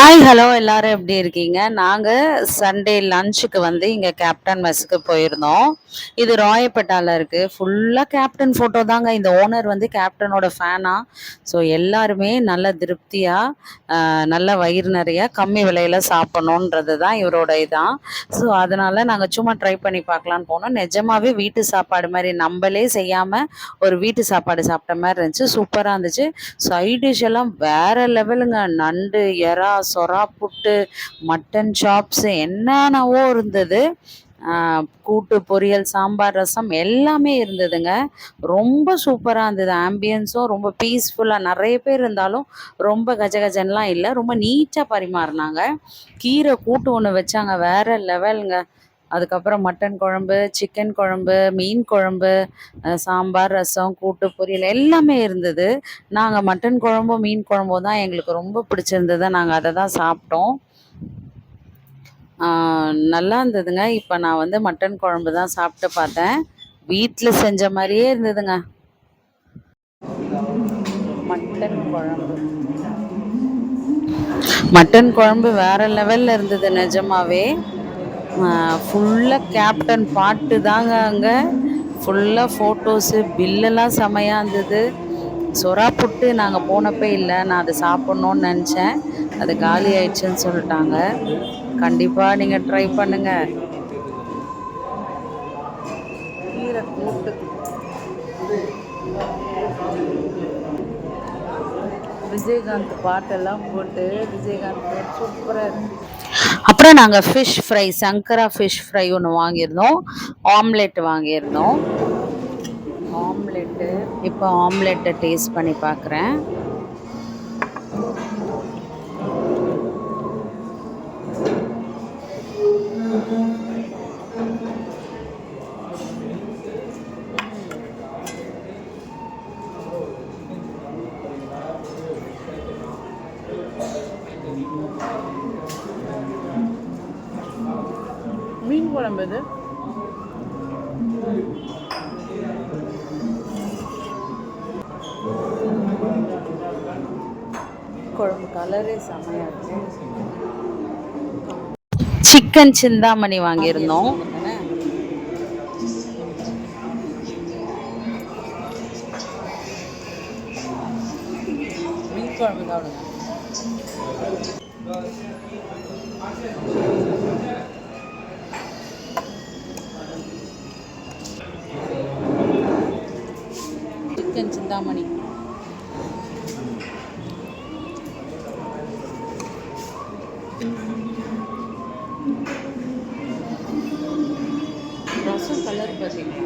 Hi hello எல்லாரும் எப்படி இருக்கீங்க? நாங்கள் சண்டே லஞ்சுக்கு வந்து இங்கே கேப்டன் மெஸ்ஸுக்கு போயிருந்தோம். இது ராயப்பேட்டாவில் இருக்குது. ஃபுல்லாக கேப்டன் ஃபோட்டோ தாங்க. இந்த ஓனர் வந்து கேப்டனோட ஃபேனா. ஸோ எல்லாருமே நல்ல திருப்தியாக நல்ல வயிறு நிறைய கம்மி விலையில் சாப்பிட்ணுன்றது தான் இவரோட இதான். ஸோ அதனால் நாங்கள் சும்மா ட்ரை பண்ணி பார்க்கலான்னு போனோம். நிஜமாவே வீட்டு சாப்பாடு மாதிரி நம்மளே செய்யாமல் ஒரு வீட்டு சாப்பாடு சாப்பிட்ட மாதிரி இருந்துச்சு. சூப்பராக இருந்துச்சு. சைட் டிஷ் எல்லாம் வேறு லெவலுங்க. நண்டு, எறா, சொரா புட்டு, மட்டன் சாப்ஸ் என்னென்னவோ இருந்தது. கூட்டு, பொரியல், சாம்பார், ரசம் எல்லாமே இருந்ததுங்க. ரொம்ப சூப்பராக இருந்தது. ஆம்பியன்ஸும் ரொம்ப பீஸ்ஃபுல்லாக, நிறைய பேர் இருந்தாலும் ரொம்ப கஜகஜன்லாம் இல்லை. ரொம்ப நீட்டாக பரிமாறினாங்க. கீரை கூட்டு ஒன்று வச்சாங்க, வேறு லெவலுங்க. அதுக்கப்புறம் மட்டன் குழம்பு, சிக்கன் குழம்பு, மீன் குழம்பு, சாம்பார், ரசம், கூட்டு, பொரியல் எல்லாமே இருந்தது. நாங்கள் மட்டன் குழம்பும் மீன் குழம்பும் தான் எங்களுக்கு ரொம்ப பிடிச்சிருந்தது. நாங்கள் அதை தான் சாப்பிட்டோம். நல்லா இருந்ததுங்க. இப்போ நான் வந்து மட்டன் குழம்பு தான் சாப்பிட்டு பார்த்தேன். வீட்டில் செஞ்ச மாதிரியே இருந்ததுங்க. மட்டன் குழம்பு மட்டன் குழம்பு வேறு லெவலில் இருந்தது நிஜமாவே. ஃபுல்லாக கேப்டன் பாட்டு தாங்க. அங்கே ஃபுல்லாக ஃபோட்டோஸு, பில்லெல்லாம் செமையாக இருந்தது. சொரா புட்டு நாங்கள் போனப்போ இல்லை, நான் அதை சாப்பிட்ணுன்னு நினச்சேன். அது காலி ஆயிடுச்சுன்னு சொல்லிட்டாங்க. கண்டிப்பாக நீங்கள் ட்ரை பண்ணுங்கள். கீரை கூட்டு, விஜயகாந்த் பாட்டெல்லாம் போட்டு விஜயகாந்த் சூப்பராக இருக்கு. அப்புறம் நாங்கள் ஃபிஷ் ஃப்ரை, சங்கரா ஃபிஷ் ஃப்ரை ஒன்று வாங்கியிருந்தோம். ஆம்லெட் வாங்கியிருந்தோம். ஆம்லெட்டு இப்போ ஆம்லெட்டை டேஸ்ட் பண்ணி பார்க்குறேன். மீன் குழம்பு இது. குழம்பு கலரே செமையாக இருக்கு. சிக்கன் சிந்தாமணி வாங்கியிருந்தோம். மீன் குழம்பு தான். சிக்கன் சிந்தாமணி ரசம் கலர் பார்த்தீங்கன்னா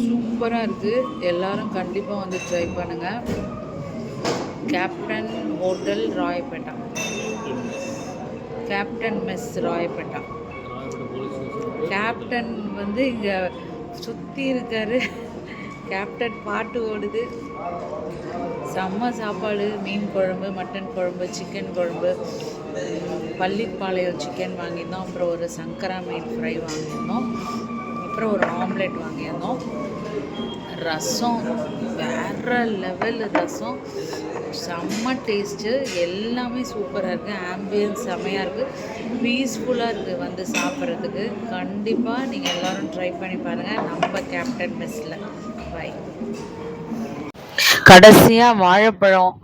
சூப்பராக இருக்குது. எல்லாரும் கண்டிப்பாக வந்து ட்ரை பண்ணுங்கள். Captain hotel Royapettah, captain mess Royapettah. Captain வந்து இங்கே சுற்றி இருக்காரு. கேப்டன் பாட்டு ஓடுது. செம்ம சாப்பாடு. மீன் குழம்பு, மட்டன் குழம்பு, சிக்கன் குழம்பு, பள்ளிப்பாளையம் சிக்கன் வாங்கியிருந்தோம். அப்புறம் ஒரு சங்கரா மீன் ஃப்ரை வாங்கியிருந்தோம். அப்புறம் ஒரு ஆம்லெட் வாங்கியிருந்தோம். ரசம் வேறு லெவல். ரசம் செம்ம டேஸ்ட்டு. எல்லாமே சூப்பராக இருக்குது. ஆம்பியன்ஸ் செம்மையாக இருக்குது. பீஸ்ஃபுல்லாக இருக்குது வந்து சாப்பிட்றதுக்கு. கண்டிப்பாக நீங்கள் எல்லோரும் ட்ரை பண்ணி பாருங்கள் நம்ம கேப்டன் மெஸ்ஸில். பை. கடைசியாக வாழைப்பழம்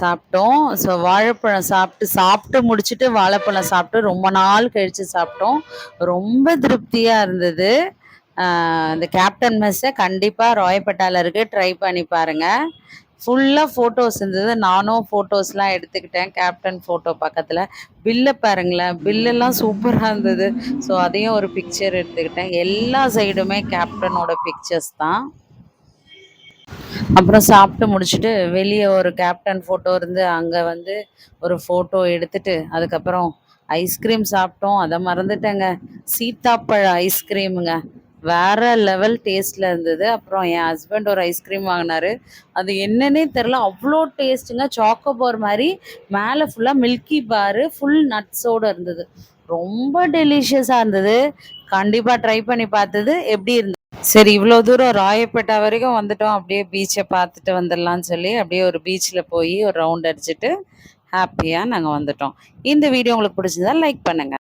சாப்பிட்டோம். ஸோ வாழைப்பழம் சாப்பிட்டு முடிச்சுட்டு வாழைப்பழம் சாப்பிட்டு ரொம்ப நாள் கழித்து சாப்பிட்டோம். ரொம்ப திருப்தியாக இருந்தது. இந்த கேப்டன் மெஸ்ஸை கண்டிப்பாக ராயப்பேட்டாவில் இருக்குது, ட்ரை பண்ணி பாருங்கள். ஃபுல்லாக ஃபோட்டோஸ் இருந்தது. நானும் ஃபோட்டோஸ்லாம் எடுத்துக்கிட்டேன். கேப்டன் ஃபோட்டோ பக்கத்தில் பில்லை பாருங்களேன், பில்லெல்லாம் சூப்பராக இருந்தது. ஸோ அதையும் ஒரு பிக்சர் எடுத்துக்கிட்டேன். எல்லா சைடுமே கேப்டனோட பிக்சர்ஸ் தான். அப்புறம் சாப்பிட்டு முடிச்சுட்டு வெளியே ஒரு கேப்டன் ஃபோட்டோ இருந்து அங்கே வந்து ஒரு ஃபோட்டோ எடுத்துட்டு அதுக்கப்புறம் ஐஸ்கிரீம் சாப்பிட்டோம். அதை மறந்துட்டேங்க. சீத்தாப்பழ ஐஸ்கிரீமுங்க, வேற லெவல் டேஸ்ட்டில் இருந்தது. அப்புறம் என் ஹஸ்பண்ட் ஒரு ஐஸ்கிரீம் வாங்கினாரு. அது என்னன்னே தெரில, அவ்வளோ டேஸ்ட்டுங்க. சாக்கோபார் மாதிரி மேலே ஃபுல்லாக மில்கி பாரு ஃபுல் நட்ஸோடு இருந்தது. ரொம்ப டெலிஷியஸாக இருந்தது. கண்டிப்பாக ட்ரை பண்ணி பார்த்தது எப்படி இருந்தது. சரி, இவ்வளோ தூரம் ராயப்பேட்டா வரைக்கும் வந்துட்டோம். அப்படியே பீச்சை பார்த்துட்டு வந்துடலான்னு சொல்லி அப்படியே ஒரு பீச்சில் போய் ஒரு ரவுண்ட் அடிச்சுட்டு ஹாப்பியாக நாங்கள் வந்துட்டோம். இந்த வீடியோ உங்களுக்கு பிடிச்சிருந்தா லைக் பண்ணுங்கள்.